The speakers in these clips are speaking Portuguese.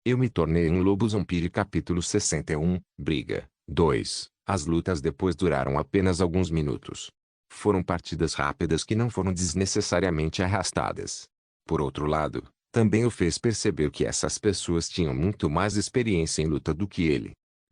Eu me tornei um lobo vampiro. Capítulo 61, Briga 2. As lutas depois duraram apenas alguns minutos. Foram partidas rápidas que não foram desnecessariamente arrastadas. Por outro lado, também o fez perceber que essas pessoas tinham muito mais experiência em luta do que ele.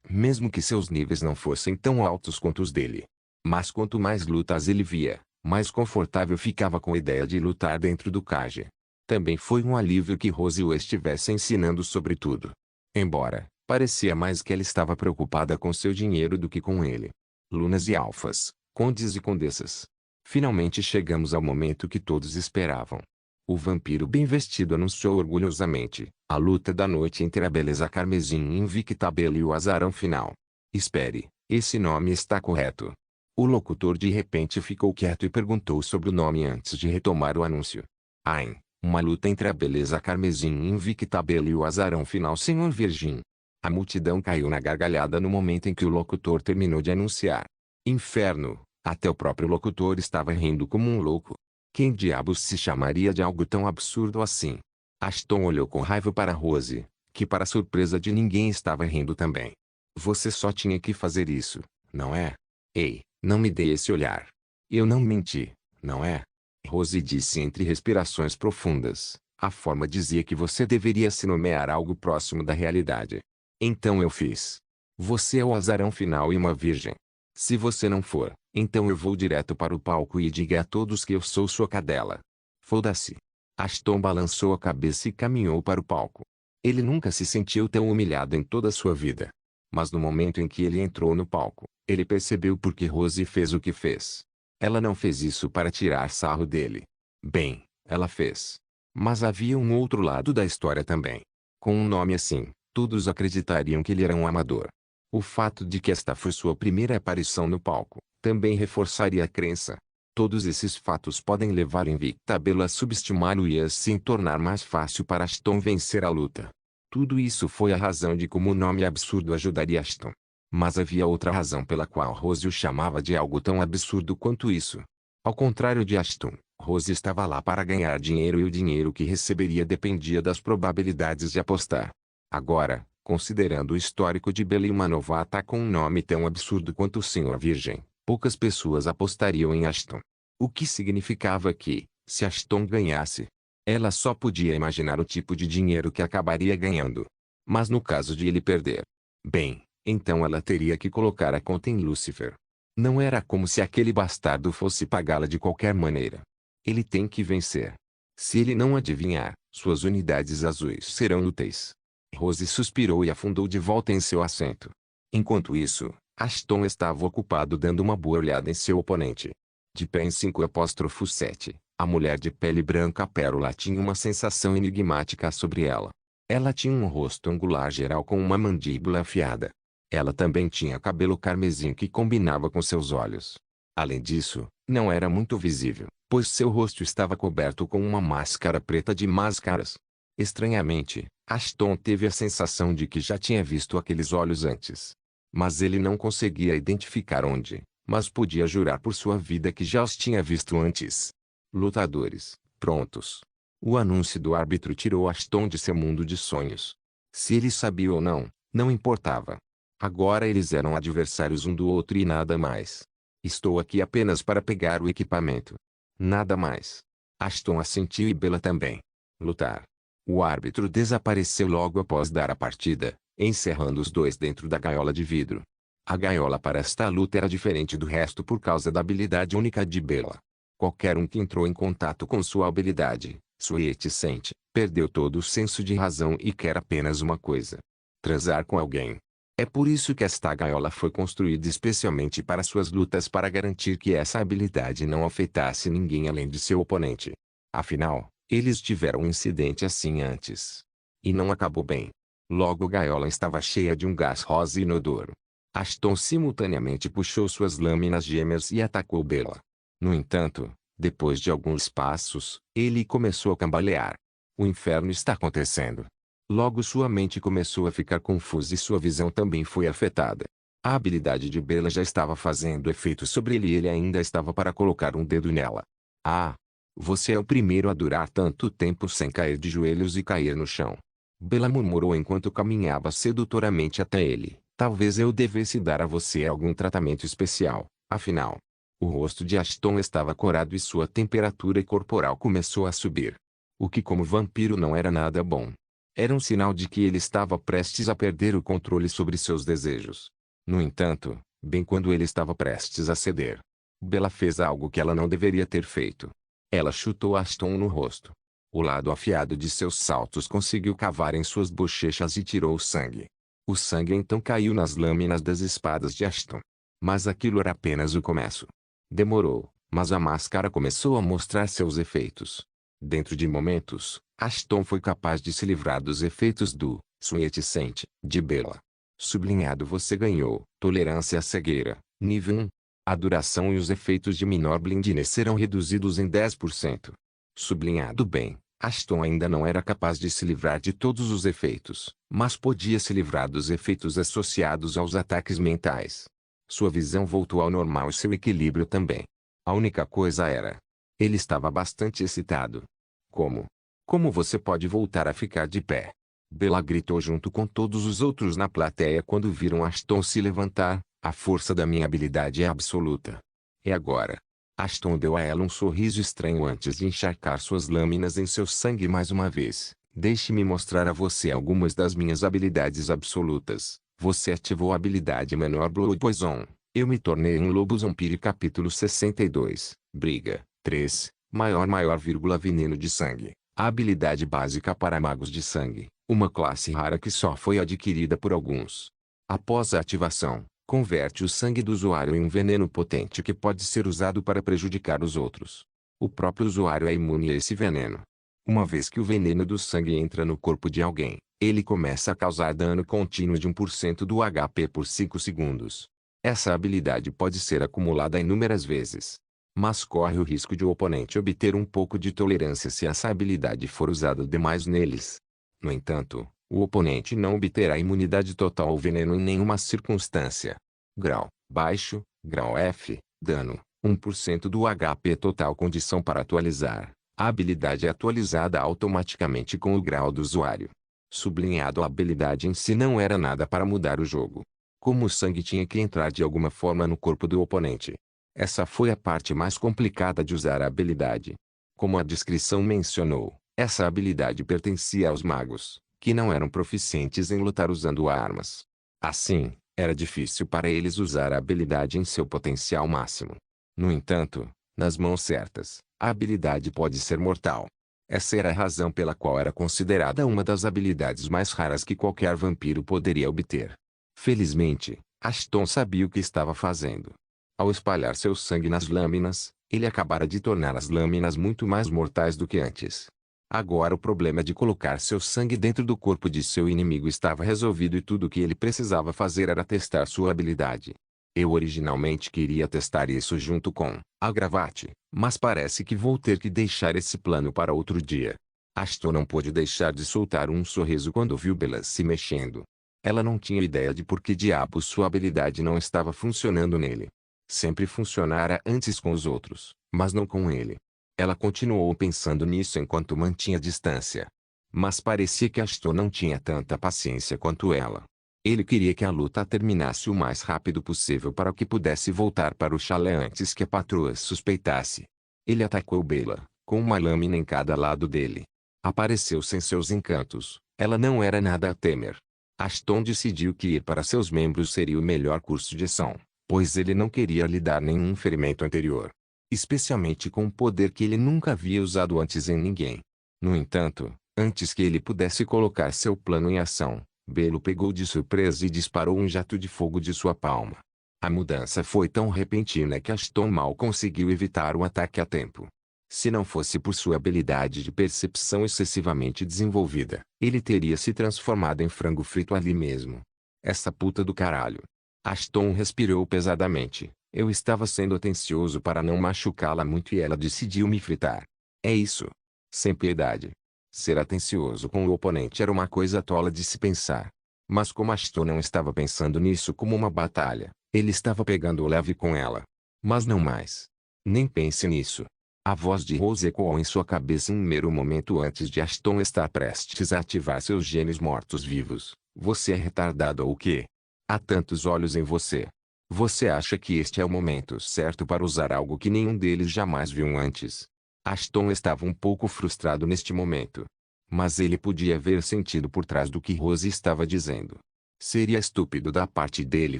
Mesmo que seus níveis não fossem tão altos quanto os dele. Mas quanto mais lutas ele via, mais confortável ficava com a ideia de lutar dentro do Kage. Também foi um alívio que Rose o estivesse ensinando sobre tudo. Embora, parecia mais que ela estava preocupada com seu dinheiro do que com ele. Lunas e alfas, condes e condessas. Finalmente chegamos ao momento que todos esperavam. O vampiro bem vestido anunciou orgulhosamente, a luta da noite entre a beleza carmesim invictável e o azarão final. Espere, esse nome está correto. O locutor de repente ficou quieto e perguntou sobre o nome antes de retomar o anúncio. Ain. Uma luta entre a beleza carmesim invictável e o azarão final Senhor Virgem. A multidão caiu na gargalhada no momento em que o locutor terminou de anunciar. Inferno, até o próprio locutor estava rindo como um louco. Quem diabos se chamaria de algo tão absurdo assim? Ashton olhou com raiva para Rose, que para surpresa de ninguém estava rindo também. Você só tinha que fazer isso, não é? Ei, não me dê esse olhar. Eu não menti, não é? Rose disse entre respirações profundas. A forma dizia que você deveria se nomear algo próximo da realidade. Então eu fiz. Você é o azarão final e uma virgem. Se você não for, então eu vou direto para o palco e diga a todos que eu sou sua cadela. Foda-se. Ashton balançou a cabeça e caminhou para o palco. Ele nunca se sentiu tão humilhado em toda a sua vida. Mas no momento em que ele entrou no palco, ele percebeu por que Rose fez o que fez. Ela não fez isso para tirar sarro dele. Bem, ela fez. Mas havia um outro lado da história também. Com um nome assim, todos acreditariam que ele era um amador. O fato de que esta foi sua primeira aparição no palco, também reforçaria a crença. Todos esses fatos podem levar Invictabel a subestimá-lo e assim tornar mais fácil para Ashton vencer a luta. Tudo isso foi a razão de como o nome absurdo ajudaria Ashton. Mas havia outra razão pela qual Rose o chamava de algo tão absurdo quanto isso. Ao contrário de Ashton, Rose estava lá para ganhar dinheiro e o dinheiro que receberia dependia das probabilidades de apostar. Agora, considerando o histórico de Bella e uma novata com um nome tão absurdo quanto o Senhor Virgem, poucas pessoas apostariam em Ashton. O que significava que, se Ashton ganhasse, ela só podia imaginar o tipo de dinheiro que acabaria ganhando. Mas no caso de ele perder, bem, então ela teria que colocar a conta em Lucifer. Não era como se aquele bastardo fosse pagá-la de qualquer maneira. Ele tem que vencer. Se ele não adivinhar, suas unidades azuis serão úteis. Rose suspirou e afundou de volta em seu assento. Enquanto isso, Ashton estava ocupado dando uma boa olhada em seu oponente. De pé em 5'7", a mulher de pele branca pérola tinha uma sensação enigmática sobre ela. Ela tinha um rosto angular geral com uma mandíbula afiada. Ela também tinha cabelo carmesim que combinava com seus olhos. Além disso, não era muito visível, pois seu rosto estava coberto com uma máscara preta de máscaras. Estranhamente, Ashton teve a sensação de que já tinha visto aqueles olhos antes. Mas ele não conseguia identificar onde, mas podia jurar por sua vida que já os tinha visto antes. Lutadores, prontos. O anúncio do árbitro tirou Ashton de seu mundo de sonhos. Se ele sabia ou não, não importava. Agora eles eram adversários um do outro e nada mais. Estou aqui apenas para pegar o equipamento. Nada mais. Ashton assentiu e Bella também. Lutar. O árbitro desapareceu logo após dar a partida, encerrando os dois dentro da gaiola de vidro. A gaiola para esta luta era diferente do resto por causa da habilidade única de Bella. Qualquer um que entrou em contato com sua habilidade, Sweet sente, perdeu todo o senso de razão e quer apenas uma coisa: transar com alguém. É por isso que esta gaiola foi construída especialmente para suas lutas para garantir que essa habilidade não afetasse ninguém além de seu oponente. Afinal, eles tiveram um incidente assim antes. E não acabou bem. Logo a gaiola estava cheia de um gás rosa inodoro. Ashton simultaneamente puxou suas lâminas gêmeas e atacou Bella. No entanto, depois de alguns passos, ele começou a cambalear. O inferno está acontecendo. Logo sua mente começou a ficar confusa e sua visão também foi afetada. A habilidade de Bella já estava fazendo efeito sobre ele e ele ainda estava para colocar um dedo nela. Ah! Você é o primeiro a durar tanto tempo sem cair de joelhos e cair no chão. Bella murmurou enquanto caminhava sedutoramente até ele. Talvez eu devesse dar a você algum tratamento especial, afinal. O rosto de Ashton estava corado e sua temperatura corporal começou a subir. O que como vampiro não era nada bom. Era um sinal de que ele estava prestes a perder o controle sobre seus desejos. No entanto, bem quando ele estava prestes a ceder, Bella fez algo que ela não deveria ter feito. Ela chutou Ashton no rosto. O lado afiado de seus saltos conseguiu cavar em suas bochechas e tirou o sangue. O sangue então caiu nas lâminas das espadas de Ashton. Mas aquilo era apenas o começo. Demorou, mas a máscara começou a mostrar seus efeitos. Dentro de momentos, Ashton foi capaz de se livrar dos efeitos do Sweet Scent de Bella. Sublinhado: você ganhou tolerância à cegueira, nível 1. A duração e os efeitos de menor blindness serão reduzidos em 10%. Sublinhado: bem, Ashton ainda não era capaz de se livrar de todos os efeitos, mas podia se livrar dos efeitos associados aos ataques mentais. Sua visão voltou ao normal e seu equilíbrio também. A única coisa era: ele estava bastante excitado. Como? Como você pode voltar a ficar de pé? Bella gritou junto com todos os outros na plateia quando viram Ashton se levantar. A força da minha habilidade é absoluta. E agora? Ashton deu a ela um sorriso estranho antes de encharcar suas lâminas em seu sangue mais uma vez. Deixe-me mostrar a você algumas das minhas habilidades absolutas. Você ativou a habilidade menor Blood Poison. Eu me tornei um lobo zombie. Capítulo 62. Briga. 3. Maior veneno de sangue. A habilidade básica para magos de sangue. Uma classe rara que só foi adquirida por alguns. Após a ativação, converte o sangue do usuário em um veneno potente que pode ser usado para prejudicar os outros. O próprio usuário é imune a esse veneno. Uma vez que o veneno do sangue entra no corpo de alguém, ele começa a causar dano contínuo de 1% do HP por 5 segundos. Essa habilidade pode ser acumulada inúmeras vezes, mas corre o risco de o oponente obter um pouco de tolerância se essa habilidade for usada demais neles. No entanto, o oponente não obterá imunidade total ao veneno em nenhuma circunstância. Grau baixo, grau F, dano, 1% do HP total. Condição para atualizar. A habilidade é atualizada automaticamente com o grau do usuário. Sublinhado: a habilidade em si não era nada para mudar o jogo. Como o sangue tinha que entrar de alguma forma no corpo do oponente. Essa foi a parte mais complicada de usar a habilidade. Como a descrição mencionou, essa habilidade pertencia aos magos, que não eram proficientes em lutar usando armas. Assim, era difícil para eles usar a habilidade em seu potencial máximo. No entanto, nas mãos certas, a habilidade pode ser mortal. Essa era a razão pela qual era considerada uma das habilidades mais raras que qualquer vampiro poderia obter. Felizmente, Ashton sabia o que estava fazendo. Ao espalhar seu sangue nas lâminas, ele acabara de tornar as lâminas muito mais mortais do que antes. Agora o problema de colocar seu sangue dentro do corpo de seu inimigo estava resolvido e tudo o que ele precisava fazer era testar sua habilidade. Eu originalmente queria testar isso junto com a gravate, mas parece que vou ter que deixar esse plano para outro dia. Ashton não pôde deixar de soltar um sorriso quando viu Bella se mexendo. Ela não tinha ideia de por que diabos sua habilidade não estava funcionando nele. Sempre funcionara antes com os outros, mas não com ele. Ela continuou pensando nisso enquanto mantinha distância. Mas parecia que Ashton não tinha tanta paciência quanto ela. Ele queria que a luta terminasse o mais rápido possível para que pudesse voltar para o chalé antes que a patroa suspeitasse. Ele atacou Bella, com uma lâmina em cada lado dele. Apareceu sem seus encantos, ela não era nada a temer. Ashton decidiu que ir para seus membros seria o melhor curso de ação, pois ele não queria lhe dar nenhum ferimento anterior. Especialmente com um poder que ele nunca havia usado antes em ninguém. No entanto, antes que ele pudesse colocar seu plano em ação, Bella o pegou de surpresa e disparou um jato de fogo de sua palma. A mudança foi tão repentina que Ashton mal conseguiu evitar o ataque a tempo. Se não fosse por sua habilidade de percepção excessivamente desenvolvida, ele teria se transformado em frango frito ali mesmo. Essa puta do caralho. Ashton respirou pesadamente. Eu estava sendo atencioso para não machucá-la muito e ela decidiu me fritar. É isso. Sem piedade. Ser atencioso com o oponente era uma coisa tola de se pensar. Mas como Ashton não estava pensando nisso como uma batalha, ele estava pegando leve com ela. Mas não mais. Nem pense nisso. A voz de Rose ecoou em sua cabeça um mero momento antes de Ashton estar prestes a ativar seus genes mortos-vivos. Você é retardado ou o quê? Há tantos olhos em você. Você acha que este é o momento certo para usar algo que nenhum deles jamais viu antes? Ashton estava um pouco frustrado neste momento. Mas ele podia ver sentido por trás do que Rose estava dizendo. Seria estúpido da parte dele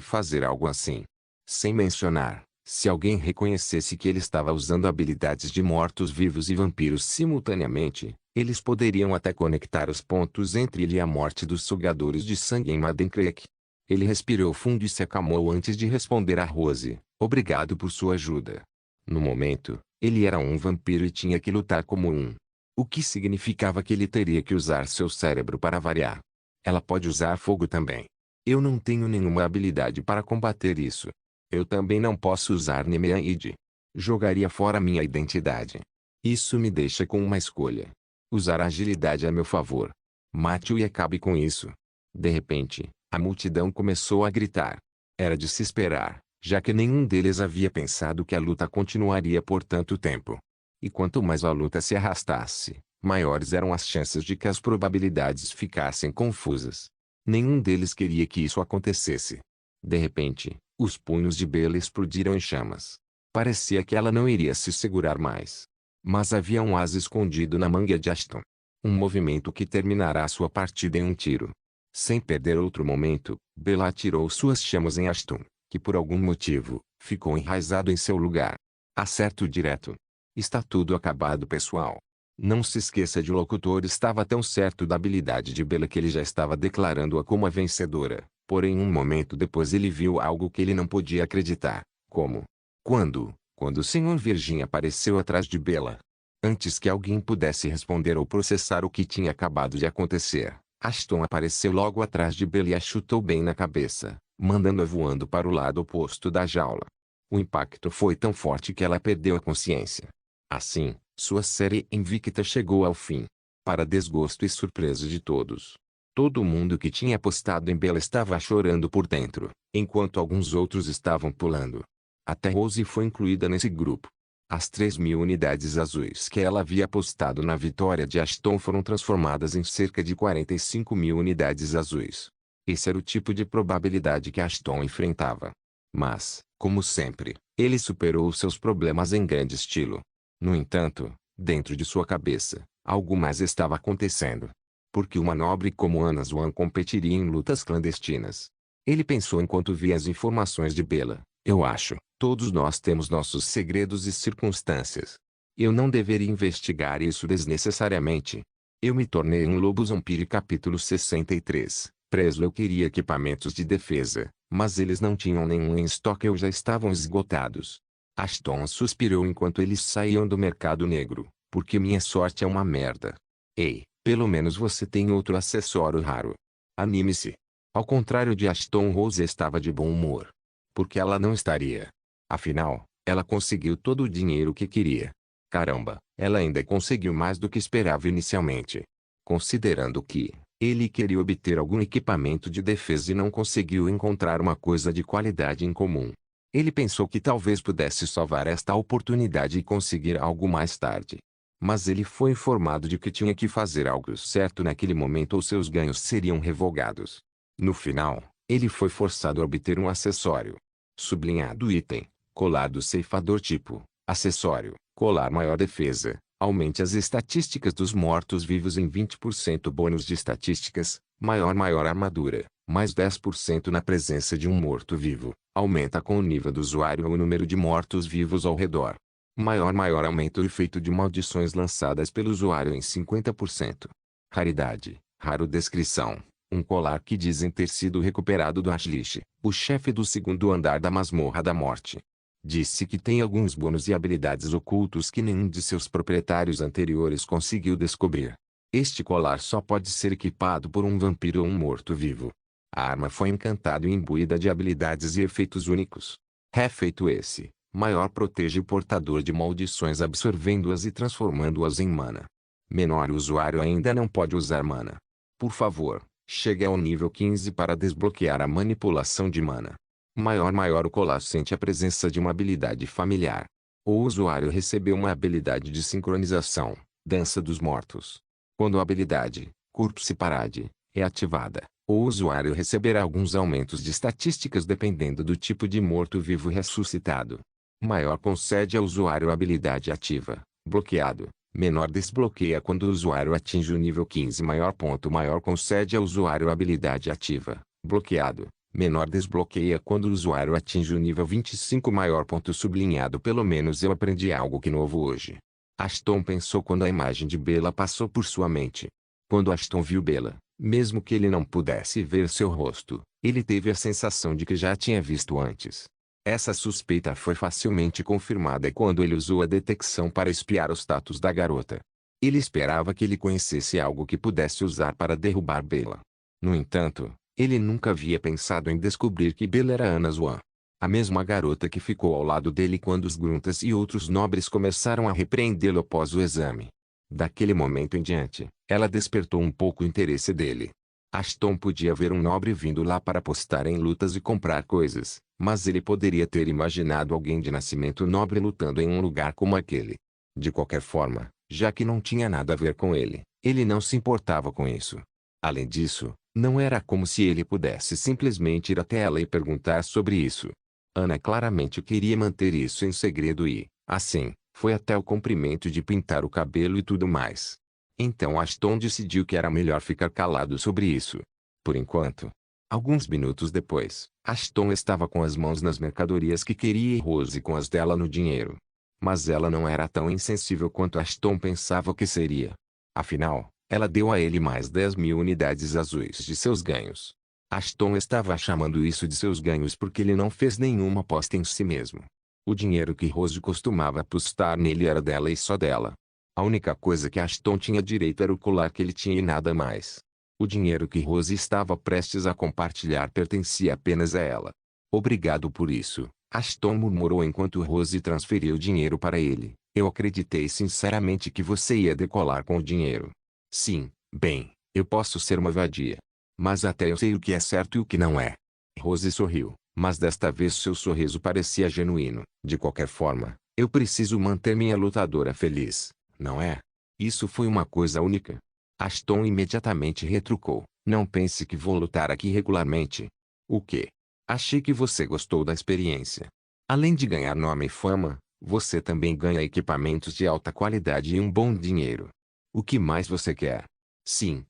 fazer algo assim. Sem mencionar, se alguém reconhecesse que ele estava usando habilidades de mortos-vivos e vampiros simultaneamente, eles poderiam até conectar os pontos entre ele e a morte dos sugadores de sangue em Maden Creek. Ele respirou fundo e se acalmou antes de responder a Rose. Obrigado por sua ajuda. No momento, ele era um vampiro e tinha que lutar como um. O que significava que ele teria que usar seu cérebro para variar. Ela pode usar fogo também. Eu não tenho nenhuma habilidade para combater isso. Eu também não posso usar Nemeaid. Jogaria fora minha identidade. Isso me deixa com uma escolha. Usar a agilidade a meu favor. Mate-o e acabe com isso. De repente, a multidão começou a gritar. Era de se esperar, já que nenhum deles havia pensado que a luta continuaria por tanto tempo. E quanto mais a luta se arrastasse, maiores eram as chances de que as probabilidades ficassem confusas. Nenhum deles queria que isso acontecesse. De repente, os punhos de Bella explodiram em chamas. Parecia que ela não iria se segurar mais. Mas havia um asa escondido na manga de Ashton. Um movimento que terminará sua partida em um tiro. Sem perder outro momento, Bella atirou suas chamas em Ashton, que por algum motivo, ficou enraizado em seu lugar. Acerto direto. Está tudo acabado, pessoal. Não se esqueça de o locutor estava tão certo da habilidade de Bella que ele já estava declarando-a como a vencedora. Porém um momento depois ele viu algo que ele não podia acreditar. Como? Quando o Sr. Virgin apareceu atrás de Bella. Antes que alguém pudesse responder ou processar o que tinha acabado de acontecer, Ashton apareceu logo atrás de Bella e a chutou bem na cabeça, mandando-a voando para o lado oposto da jaula. O impacto foi tão forte que ela perdeu a consciência. Assim, sua série invicta chegou ao fim. Para desgosto e surpresa de todos. Todo mundo que tinha apostado em Bella estava chorando por dentro, enquanto alguns outros estavam pulando. Até Rose foi incluída nesse grupo. As 3.000 unidades azuis que ela havia apostado na vitória de Ashton foram transformadas em cerca de 45.000 unidades azuis. Esse era o tipo de probabilidade que Ashton enfrentava. Mas, como sempre, ele superou seus problemas em grande estilo. No entanto, dentro de sua cabeça, algo mais estava acontecendo. Porque uma nobre como Anna Swan competiria em lutas clandestinas? Ele pensou enquanto via as informações de Bella. Eu acho, todos nós temos nossos segredos e circunstâncias. Eu não deveria investigar isso desnecessariamente. Eu me tornei um lobo zombie capítulo 63. Presley queria equipamentos de defesa, mas eles não tinham nenhum em estoque ou já estavam esgotados. Ashton suspirou enquanto eles saíam do mercado negro, porque minha sorte é uma merda. Ei, pelo menos você tem outro acessório raro. Anime-se. Ao contrário de Ashton, Rose estava de bom humor. Porque ela não estaria. Afinal, ela conseguiu todo o dinheiro que queria. Caramba, ela ainda conseguiu mais do que esperava inicialmente. Considerando que ele queria obter algum equipamento de defesa e não conseguiu encontrar uma coisa de qualidade em comum. Ele pensou que talvez pudesse salvar esta oportunidade e conseguir algo mais tarde. Mas ele foi informado de que tinha que fazer algo certo naquele momento ou seus ganhos seriam revogados. No final, ele foi forçado a obter um acessório. Sublinhado item, colar do ceifador tipo, acessório, colar maior defesa, aumente as estatísticas dos mortos-vivos em 20% bônus de estatísticas, maior armadura, mais 10% na presença de um morto-vivo, aumenta com o nível do usuário o número de mortos-vivos ao redor. Maior aumenta o efeito de maldições lançadas pelo usuário em 50%. Raridade, raro descrição. Um colar que dizem ter sido recuperado do Ashlish, o chefe do segundo andar da Masmorra da Morte. Disse que tem alguns bônus e habilidades ocultos que nenhum de seus proprietários anteriores conseguiu descobrir. Este colar só pode ser equipado por um vampiro ou um morto-vivo. A arma foi encantada e imbuída de habilidades e efeitos únicos. Efeito esse, maior protege o portador de maldições absorvendo-as e transformando-as em mana. Menor o usuário ainda não pode usar mana. Por favor. Chegue ao nível 15 para desbloquear a manipulação de mana. Maior o colar sente a presença de uma habilidade familiar. O usuário recebeu uma habilidade de sincronização, Dança dos Mortos. Quando a habilidade, Corpse Parade, é ativada, o usuário receberá alguns aumentos de estatísticas dependendo do tipo de morto-vivo ressuscitado. Maior concede ao usuário a habilidade ativa, Bloqueado. Menor desbloqueia quando o usuário atinge o nível 15. Maior concede ao usuário a habilidade ativa, Bloqueado. Menor desbloqueia quando o usuário atinge o nível 25. Maior ponto sublinhado. Pelo menos eu aprendi algo que novo hoje. Ashton pensou quando a imagem de Bella passou por sua mente. Quando Ashton viu Bella, mesmo que ele não pudesse ver seu rosto, ele teve a sensação de que já a tinha visto antes. Essa suspeita foi facilmente confirmada quando ele usou a detecção para espiar o status da garota. Ele esperava que ele conhecesse algo que pudesse usar para derrubar Bella. No entanto, ele nunca havia pensado em descobrir que Bella era Anna Swan. A mesma garota que ficou ao lado dele quando os gruntas e outros nobres começaram a repreendê-lo após o exame. Daquele momento em diante, ela despertou um pouco o interesse dele. Ashton podia ver um nobre vindo lá para apostar em lutas e comprar coisas, mas ele poderia ter imaginado alguém de nascimento nobre lutando em um lugar como aquele. De qualquer forma, já que não tinha nada a ver com ele, ele não se importava com isso. Além disso, não era como se ele pudesse simplesmente ir até ela e perguntar sobre isso. Ana claramente queria manter isso em segredo e, assim, foi até o comprimento de pintar o cabelo e tudo mais. Então Ashton decidiu que era melhor ficar calado sobre isso. Por enquanto. Alguns minutos depois, Ashton estava com as mãos nas mercadorias que queria e Rose com as dela no dinheiro. Mas ela não era tão insensível quanto Ashton pensava que seria. Afinal, ela deu a ele mais 10.000 unidades azuis de seus ganhos. Ashton estava chamando isso de seus ganhos porque ele não fez nenhuma aposta em si mesmo. O dinheiro que Rose costumava apostar nele era dela e só dela. A única coisa que Ashton tinha direito era o colar que ele tinha e nada mais. O dinheiro que Rose estava prestes a compartilhar pertencia apenas a ela. Obrigado por isso, Ashton murmurou enquanto Rose transferiu o dinheiro para ele. Eu acreditei sinceramente que você ia decolar com o dinheiro. Sim, bem, eu posso ser uma vadia. Mas até eu sei o que é certo e o que não é. Rose sorriu, mas desta vez seu sorriso parecia genuíno. De qualquer forma, eu preciso manter minha lutadora feliz, não é? Isso foi uma coisa única. Ashton imediatamente retrucou. Não pense que vou lutar aqui regularmente. O quê? Achei que você gostou da experiência. Além de ganhar nome e fama, você também ganha equipamentos de alta qualidade e um bom dinheiro. O que mais você quer? Sim,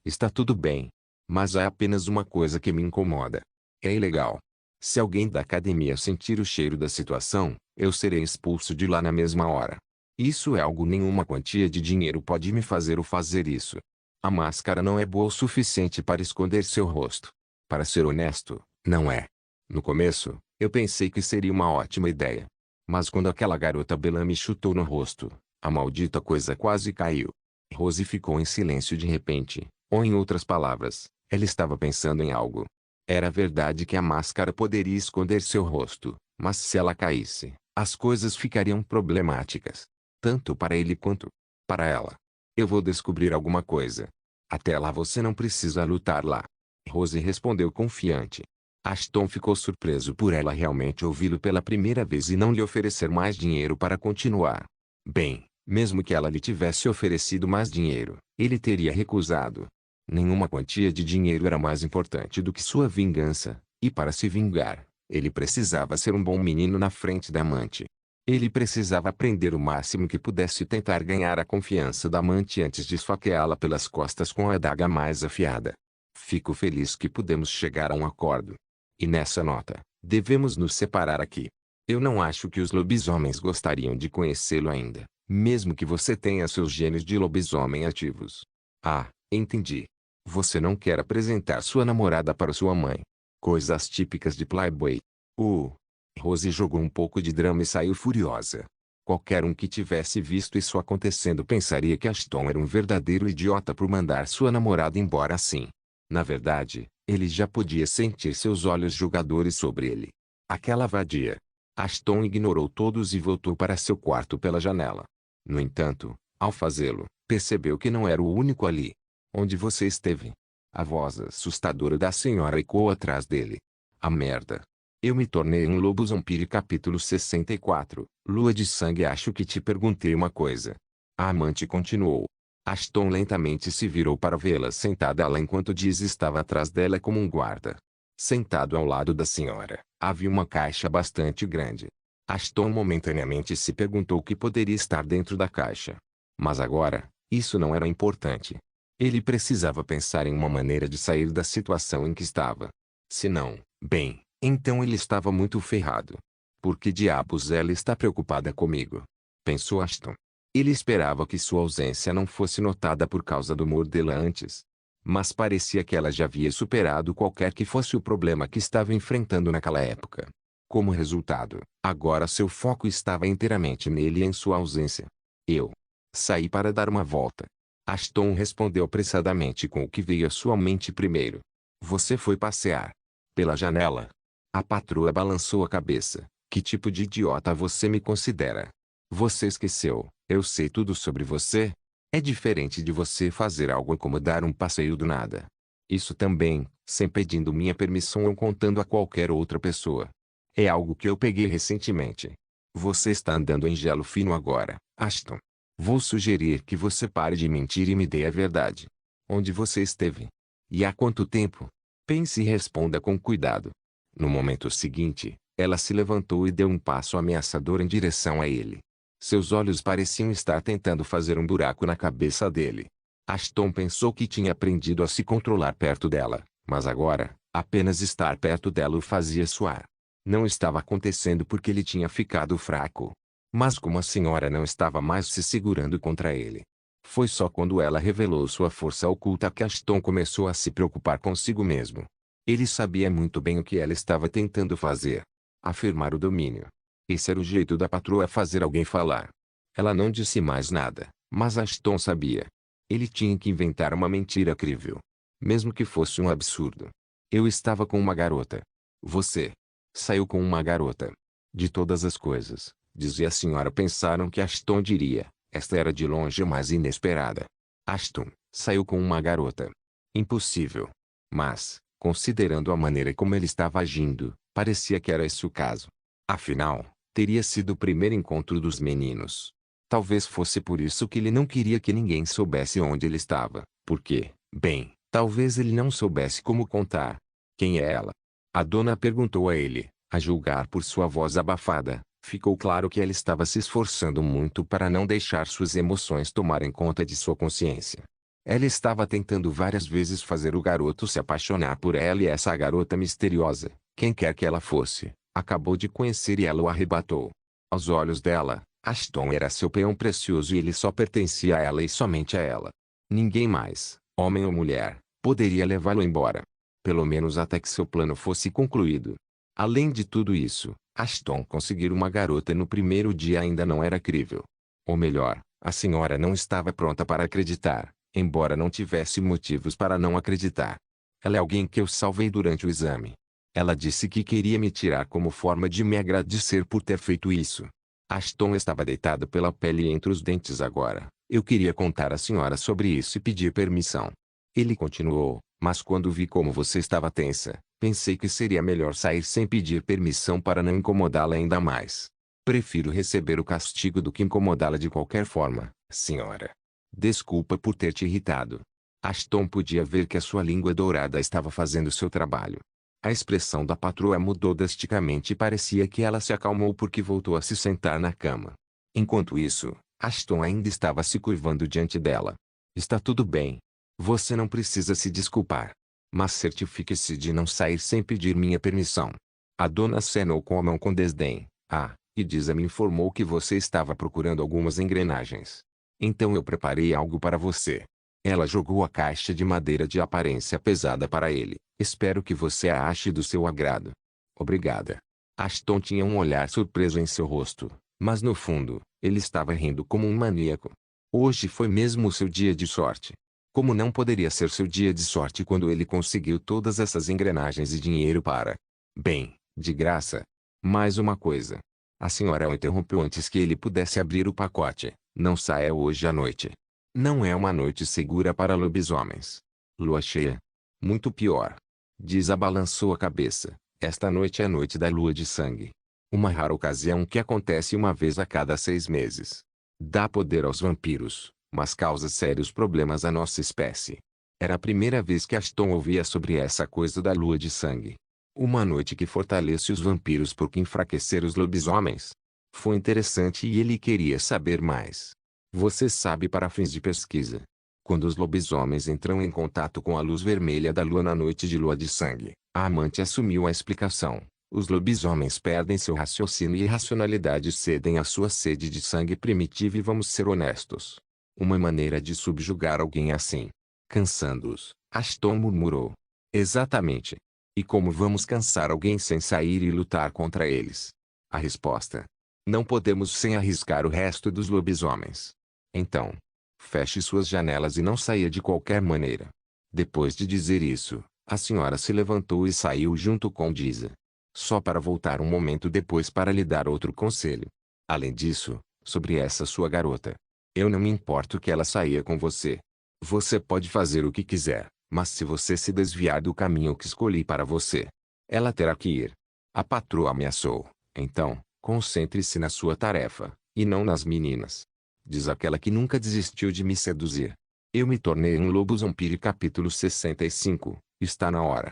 está tudo bem. Mas há apenas uma coisa que me incomoda. É ilegal. Se alguém da academia sentir o cheiro da situação, eu serei expulso de lá na mesma hora. Isso é algo nenhuma quantia de dinheiro pode me fazer fazer isso. A máscara não é boa o suficiente para esconder seu rosto. Para ser honesto, não é. No começo, eu pensei que seria uma ótima ideia. Mas quando aquela garota Bella me chutou no rosto, a maldita coisa quase caiu. Rose ficou em silêncio de repente, ou em outras palavras, ela estava pensando em algo. Era verdade que a máscara poderia esconder seu rosto, mas se ela caísse, as coisas ficariam problemáticas. Tanto para ele quanto para ela. Eu vou descobrir alguma coisa. Até lá você não precisa lutar lá. Rose respondeu confiante. Ashton ficou surpreso por ela realmente ouvi-lo pela primeira vez e não lhe oferecer mais dinheiro para continuar. Bem, mesmo que ela lhe tivesse oferecido mais dinheiro, ele teria recusado. Nenhuma quantia de dinheiro era mais importante do que sua vingança, e para se vingar, ele precisava ser um bom menino na frente da amante. Ele precisava aprender o máximo que pudesse e tentar ganhar a confiança da amante antes de esfaqueá-la pelas costas com a adaga mais afiada. Fico feliz que pudemos chegar a um acordo. E nessa nota, devemos nos separar aqui. Eu não acho que os lobisomens gostariam de conhecê-lo ainda, mesmo que você tenha seus genes de lobisomem ativos. Ah, entendi. Você não quer apresentar sua namorada para sua mãe. Coisas típicas de Playboy. Rose jogou um pouco de drama e saiu furiosa. Qualquer um que tivesse visto isso acontecendo pensaria que Ashton era um verdadeiro idiota por mandar sua namorada embora assim. Na verdade, ele já podia sentir seus olhos julgadores sobre ele. Aquela vadia. Ashton ignorou todos e voltou para seu quarto pela janela. No entanto, ao fazê-lo, percebeu que não era o único ali. Onde você esteve? A voz assustadora da senhora ecoou atrás dele. A merda. Eu me tornei um lobo zombie. Capítulo 64. Lua de sangue. Acho que te perguntei uma coisa. A amante continuou. Ashton lentamente se virou para vê-la sentada lá enquanto Diz estava atrás dela como um guarda. Sentado ao lado da senhora, havia uma caixa bastante grande. Ashton momentaneamente se perguntou o que poderia estar dentro da caixa. Mas agora, isso não era importante. Ele precisava pensar em uma maneira de sair da situação em que estava. Se não, bem, então ele estava muito ferrado. Por que diabos ela está preocupada comigo? Pensou Ashton. Ele esperava que sua ausência não fosse notada por causa do humor dela antes. Mas parecia que ela já havia superado qualquer que fosse o problema que estava enfrentando naquela época. Como resultado, agora seu foco estava inteiramente nele e em sua ausência. Eu saí para dar uma volta. Ashton respondeu apressadamente com o que veio à sua mente primeiro. Você foi passear pela janela? A patroa balançou a cabeça. Que tipo de idiota você me considera? Você esqueceu, eu sei tudo sobre você. É diferente de você fazer algo como dar um passeio do nada. Isso também, sem pedindo minha permissão ou contando a qualquer outra pessoa. É algo que eu peguei recentemente. Você está andando em gelo fino agora, Ashton. Vou sugerir que você pare de mentir e me dê a verdade. Onde você esteve? E há quanto tempo? Pense e responda com cuidado. No momento seguinte, ela se levantou e deu um passo ameaçador em direção a ele. Seus olhos pareciam estar tentando fazer um buraco na cabeça dele. Ashton pensou que tinha aprendido a se controlar perto dela, mas agora, apenas estar perto dela o fazia suar. Não estava acontecendo porque ele tinha ficado fraco. Mas como a senhora não estava mais se segurando contra ele. Foi só quando ela revelou sua força oculta que Ashton começou a se preocupar consigo mesmo. Ele sabia muito bem o que ela estava tentando fazer. Afirmar o domínio. Esse era o jeito da patroa fazer alguém falar. Ela não disse mais nada, mas Ashton sabia. Ele tinha que inventar uma mentira crível. Mesmo que fosse um absurdo. Eu estava com uma garota. Você saiu com uma garota. De todas as coisas, dizia a senhora, pensaram que Ashton diria. Esta era de longe a mais inesperada. Ashton saiu com uma garota. Impossível. Mas, considerando a maneira como ele estava agindo, parecia que era esse o caso. Afinal, teria sido o primeiro encontro dos meninos. Talvez fosse por isso que ele não queria que ninguém soubesse onde ele estava, porque, bem, talvez ele não soubesse como contar. Quem é ela? A dona perguntou a ele, a julgar por sua voz abafada. Ficou claro que ela estava se esforçando muito para não deixar suas emoções tomarem conta de sua consciência. Ela estava tentando várias vezes fazer o garoto se apaixonar por ela e essa garota misteriosa, quem quer que ela fosse, acabou de conhecer e ela o arrebatou. Aos olhos dela, Ashton era seu peão precioso e ele só pertencia a ela e somente a ela. Ninguém mais, homem ou mulher, poderia levá-lo embora. Pelo menos até que seu plano fosse concluído. Além de tudo isso, Ashton conseguir uma garota no primeiro dia ainda não era crível. Ou melhor, a senhora não estava pronta para acreditar, embora não tivesse motivos para não acreditar. Ela é alguém que eu salvei durante o exame. Ela disse que queria me tirar como forma de me agradecer por ter feito isso. Ashton estava deitado pela pele entre os dentes agora. Eu queria contar à senhora sobre isso e pedir permissão. Ele continuou, mas quando vi como você estava tensa, pensei que seria melhor sair sem pedir permissão para não incomodá-la ainda mais. Prefiro receber o castigo do que incomodá-la de qualquer forma, senhora. Desculpa por ter te irritado. Ashton podia ver que a sua língua dourada estava fazendo seu trabalho. A expressão da patroa mudou drasticamente e parecia que ela se acalmou porque voltou a se sentar na cama. Enquanto isso, Ashton ainda estava se curvando diante dela. Está tudo bem. Você não precisa se desculpar. Mas certifique-se de não sair sem pedir minha permissão. A dona acenou com a mão com desdém. E Diza me informou que você estava procurando algumas engrenagens. Então eu preparei algo para você. Ela jogou a caixa de madeira de aparência pesada para ele. Espero que você a ache do seu agrado. Obrigada. Ashton tinha um olhar surpreso em seu rosto, mas no fundo, ele estava rindo como um maníaco. Hoje foi mesmo o seu dia de sorte. Como não poderia ser seu dia de sorte quando ele conseguiu todas essas engrenagens e dinheiro para... Bem, de graça. Mais uma coisa. A senhora o interrompeu antes que ele pudesse abrir o pacote. Não saia hoje à noite. Não é uma noite segura para lobisomens. Lua cheia. Muito pior. Diza balançou a cabeça. Esta noite é a noite da lua de sangue. Uma rara ocasião que acontece uma vez a cada 6 meses. Dá poder aos vampiros, mas causa sérios problemas à nossa espécie. Era a primeira vez que Ashton ouvia sobre essa coisa da lua de sangue. Uma noite que fortalece os vampiros porque enfraquecer os lobisomens. Foi interessante e ele queria saber mais. Você sabe, para fins de pesquisa, quando os lobisomens entram em contato com a luz vermelha da lua na noite de lua de sangue, a amante assumiu a explicação. Os lobisomens perdem seu raciocínio e racionalidade, cedem à sua sede de sangue primitiva e vamos ser honestos. Uma maneira de subjugar alguém assim. Cansando-os, Ashton murmurou. Exatamente. E como vamos cansar alguém sem sair e lutar contra eles? A resposta: não podemos sem arriscar o resto dos lobisomens. Então, feche suas janelas e não saia de qualquer maneira. Depois de dizer isso, a senhora se levantou e saiu junto com Diza. Só para voltar um momento depois para lhe dar outro conselho. Além disso, sobre essa sua garota. Eu não me importo que ela saia com você. Você pode fazer o que quiser, mas se você se desviar do caminho que escolhi para você, ela terá que ir. A patroa ameaçou. Então, concentre-se na sua tarefa, e não nas meninas. Diz aquela que nunca desistiu de me seduzir. Eu me tornei um lobo zombie. Capítulo 65. Está na hora.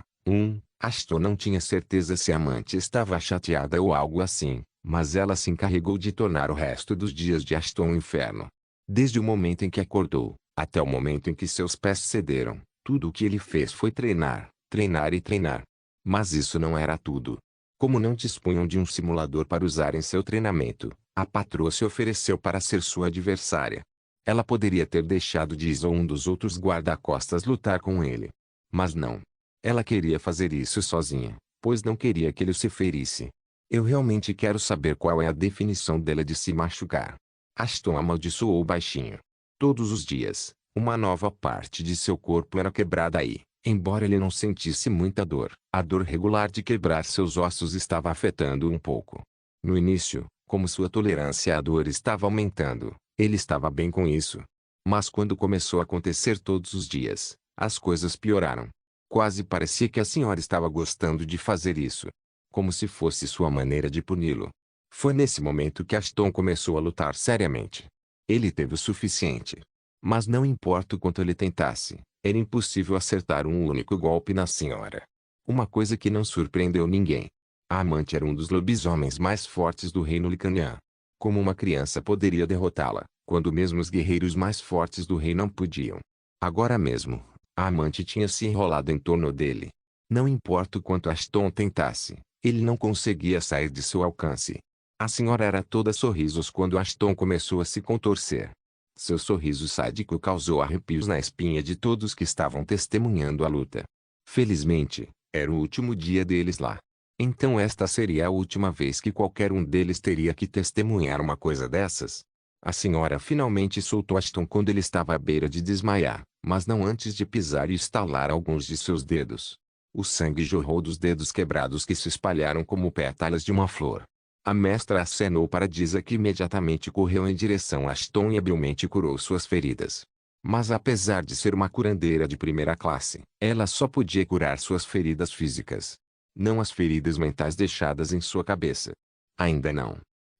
Ashton não tinha certeza se a amante estava chateada ou algo assim, mas ela se encarregou de tornar o resto dos dias de Ashton um inferno. Desde o momento em que acordou, até o momento em que seus pés cederam, tudo o que ele fez foi treinar, treinar e treinar. Mas isso não era tudo. Como não dispunham de um simulador para usar em seu treinamento, a patroa se ofereceu para ser sua adversária. Ela poderia ter deixado Diz ou um dos outros guarda-costas lutar com ele. Mas não. Ela queria fazer isso sozinha, pois não queria que ele se ferisse. Eu realmente quero saber qual é a definição dela de se machucar. Ashton amaldiçoou baixinho. Todos os dias, uma nova parte de seu corpo era quebrada e, embora ele não sentisse muita dor, a dor regular de quebrar seus ossos estava afetando um pouco. No início, como sua tolerância à dor estava aumentando, ele estava bem com isso. Mas quando começou a acontecer todos os dias, as coisas pioraram. Quase parecia que a senhora estava gostando de fazer isso. Como se fosse sua maneira de puni-lo. Foi nesse momento que Ashton começou a lutar seriamente. Ele teve o suficiente. Mas não importa o quanto ele tentasse, era impossível acertar um único golpe na senhora. Uma coisa que não surpreendeu ninguém. A amante era um dos lobisomens mais fortes do reino Licanian. Como uma criança poderia derrotá-la, quando mesmo os guerreiros mais fortes do reino não podiam? Agora mesmo, a amante tinha se enrolado em torno dele. Não importa o quanto Ashton tentasse, ele não conseguia sair de seu alcance. A senhora era toda sorrisos quando Ashton começou a se contorcer. Seu sorriso sádico causou arrepios na espinha de todos que estavam testemunhando a luta. Felizmente, era o último dia deles lá. Então esta seria a última vez que qualquer um deles teria que testemunhar uma coisa dessas. A senhora finalmente soltou Ashton quando ele estava à beira de desmaiar, mas não antes de pisar e estalar alguns de seus dedos. O sangue jorrou dos dedos quebrados que se espalharam como pétalas de uma flor. A mestra acenou para Diza, que imediatamente correu em direção a Ashton e habilmente curou suas feridas. Mas apesar de ser uma curandeira de primeira classe, ela só podia curar suas feridas físicas. Não as feridas mentais deixadas em sua cabeça. Ainda não.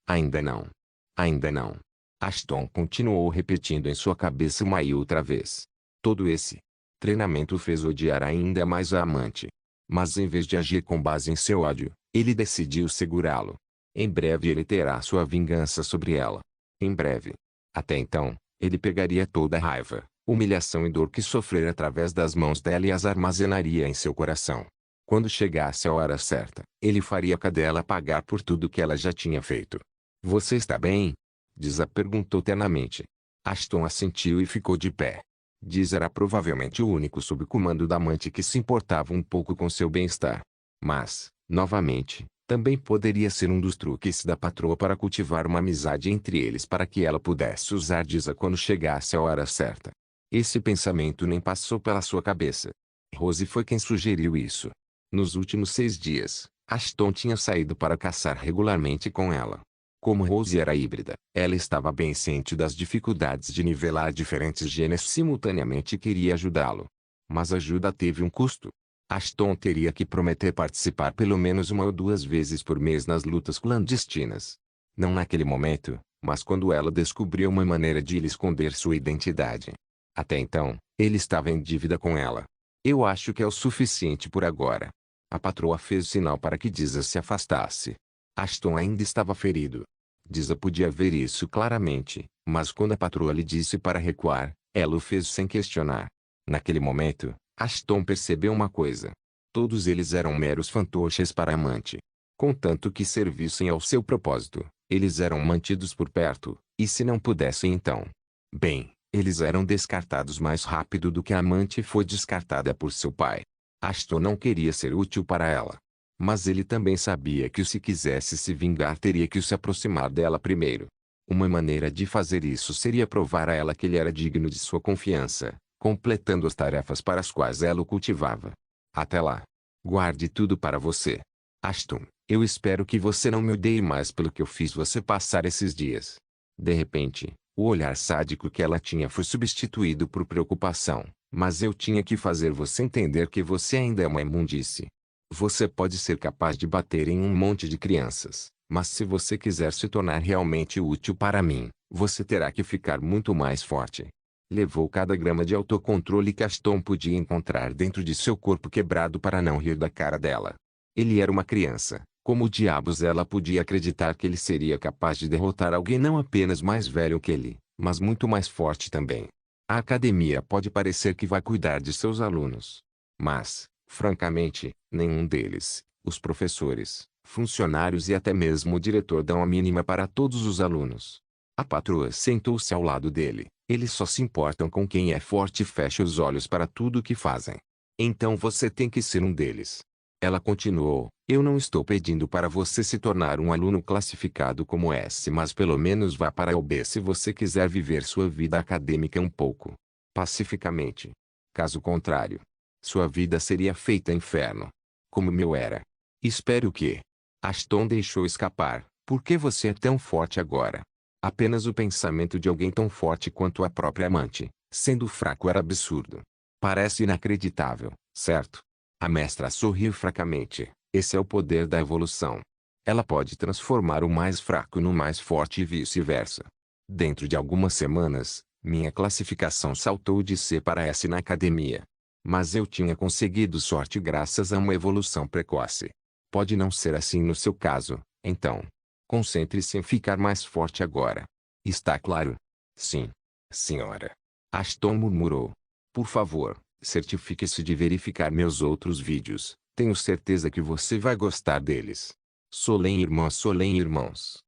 Ainda não. Ainda não. Ashton continuou repetindo em sua cabeça uma e outra vez. Todo esse treinamento o fez odiar ainda mais a amante. Mas em vez de agir com base em seu ódio, ele decidiu segurá-lo. Em breve ele terá sua vingança sobre ela. Em breve. Até então, ele pegaria toda a raiva, humilhação e dor que sofrera através das mãos dela e as armazenaria em seu coração. Quando chegasse a hora certa, ele faria Cadela pagar por tudo que ela já tinha feito. Você está bem? Diza perguntou ternamente. Ashton assentiu e ficou de pé. Diz era provavelmente o único sob comando da amante que se importava um pouco com seu bem-estar. Mas, novamente, também poderia ser um dos truques da patroa para cultivar uma amizade entre eles para que ela pudesse usar Diza quando chegasse a hora certa. Esse pensamento nem passou pela sua cabeça. Rose foi quem sugeriu isso. Nos últimos 6 dias, Ashton tinha saído para caçar regularmente com ela. Como Rose era híbrida, ela estava bem ciente das dificuldades de nivelar diferentes genes simultaneamente e queria ajudá-lo. Mas a ajuda teve um custo. Ashton teria que prometer participar pelo menos uma ou duas vezes por mês nas lutas clandestinas. Não naquele momento, mas quando ela descobriu uma maneira de lhe esconder sua identidade. Até então, ele estava em dívida com ela. Eu acho que é o suficiente por agora. A patroa fez sinal para que Disa se afastasse. Ashton ainda estava ferido. Disa podia ver isso claramente, mas quando a patroa lhe disse para recuar, ela o fez sem questionar. Naquele momento, Ashton percebeu uma coisa. Todos eles eram meros fantoches para a amante. Contanto que servissem ao seu propósito, eles eram mantidos por perto, e se não pudessem então... Bem, eles eram descartados mais rápido do que a amante foi descartada por seu pai. Ashton não queria ser útil para ela. Mas ele também sabia que se quisesse se vingar teria que se aproximar dela primeiro. Uma maneira de fazer isso seria provar a ela que ele era digno de sua confiança, completando as tarefas para as quais ela o cultivava. Até lá. Guarde tudo para você. Ashton, eu espero que você não me odeie mais pelo que eu fiz você passar esses dias. De repente, o olhar sádico que ela tinha foi substituído por preocupação, mas eu tinha que fazer você entender que você ainda é uma imundície. Você pode ser capaz de bater em um monte de crianças, mas se você quiser se tornar realmente útil para mim, você terá que ficar muito mais forte. Levou cada grama de autocontrole que Ashton podia encontrar dentro de seu corpo quebrado para não rir da cara dela. Ele era uma criança. Como diabos ela podia acreditar que ele seria capaz de derrotar alguém não apenas mais velho que ele, mas muito mais forte também? A academia pode parecer que vai cuidar de seus alunos. Mas, francamente, nenhum deles, os professores, funcionários e até mesmo o diretor dão a mínima para todos os alunos. A patroa sentou-se ao lado dele. Eles só se importam com quem é forte e fecha os olhos para tudo o que fazem. Então você tem que ser um deles. Ela continuou, eu não estou pedindo para você se tornar um aluno classificado como S, mas pelo menos vá para o B se você quiser viver sua vida acadêmica um pouco pacificamente. Caso contrário, sua vida seria feita inferno. Como meu era. Espero que... Ashton deixou escapar. Por que você é tão forte agora? Apenas o pensamento de alguém tão forte quanto a própria amante, sendo fraco era absurdo. Parece inacreditável, certo? A mestra sorriu fracamente. Esse é o poder da evolução. Ela pode transformar o mais fraco no mais forte e vice-versa. Dentro de algumas semanas, minha classificação saltou de C para S na academia. Mas eu tinha conseguido sorte graças a uma evolução precoce. Pode não ser assim no seu caso, então. Concentre-se em ficar mais forte agora. Está claro? Sim, senhora. Ashton murmurou. Por favor, certifique-se de verificar meus outros vídeos. Tenho certeza que você vai gostar deles. Solem irmãos.